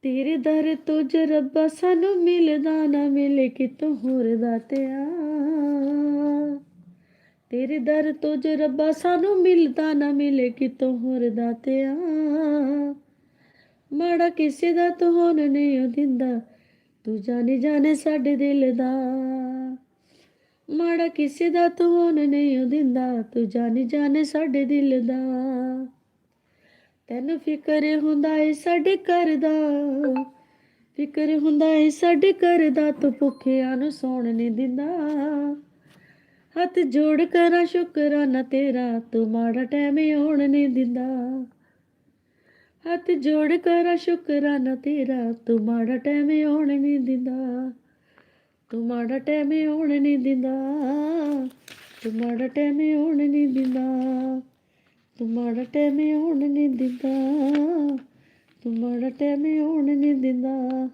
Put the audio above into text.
ਤੇਰੇ ਦਰ ਤੋਂ ਜੇ ਰੱਬਾ ਸਾਨੂੰ ਮਿਲਦਾ ਨਾ ਮਿਲੇ ਕਿਤੋਂ ਹੋਰ ਦਾਤਿਆ। ਤੇਰੇ ਦਰ ਤੋਂ ਜੇ ਰੱਬਾ ਸਾਨੂੰ ਮਿਲਦਾ ਨਾ ਮਿਲੇ ਕਿਤੋਂ ਹੋਰ ਦਾਤਿਆ। ਮਾੜਾ ਕਿਸੇ ਦਾ ਤੂੰ ਹੁਣ ਨਹੀਂ ਓ ਦਿੰਦਾ, ਤੂੰ ਜਾਣੇ ਜਾਣੇ ਸਾਡੇ ਦਿਲ ਦਾ। ਮਾੜਾ ਕਿਸੇ ਦਾ ਤੂੰ ਹੁਣ ਨਹੀਂ ਓ ਦਿੰਦਾ, ਤੂੰ ਜਾਣੇ ਜਾਣੇ ਸਾਡੇ ਦਿਲ ਦਾ। ਤੈਨੂੰ ਫਿਕਰ ਹੁੰਦਾ ਏ ਸਾਡੇ ਘਰ ਦਾ, ਫਿਕਰ ਹੁੰਦਾ ਏ ਸਾਡੇ ਘਰ ਦਾ, ਤੂੰ ਭੁੱਖਿਆਂ ਨੂੰ ਸੌਣ ਨਹੀਂ ਦਿੰਦਾ। ਹੱਥ ਜੋੜ ਕਰਾਂ ਸ਼ੁਕਰਾਨਾ ਤੇਰਾ, ਤੂੰ ਮਾੜਾ ਟੈਮ ਆਉਣ ਨਹੀਂ ਦਿੰਦਾ। ਹੱਥ ਜੋੜ ਕਰਾਂ ਸ਼ੁਕਰਾਨਾ ਤੇਰਾ, ਤੂੰ ਮਾੜਾ ਟੈਮ ਆਉਣ ਨਹੀਂ ਦਿੰਦਾ। ਤੂੰ ਮਾੜਾ ਟੈਮ ਆਉਣ ਨਹੀਂ ਦਿੰਦਾ, ਤੂੰ ਮਾੜਾ ਟੈਮ ਆਉਣ ਨਹੀਂ ਦਿੰਦਾ। ਤੂੰ ਮਾੜਾ ਟੈਮ ਆਉਣ ਨਹੀਂ ਦਿੰਦਾ, ਤੂੰ ਮਾੜਾ ਟੈਮ ਆਉਣ ਨਹੀਂ ਦਿੰਦਾ।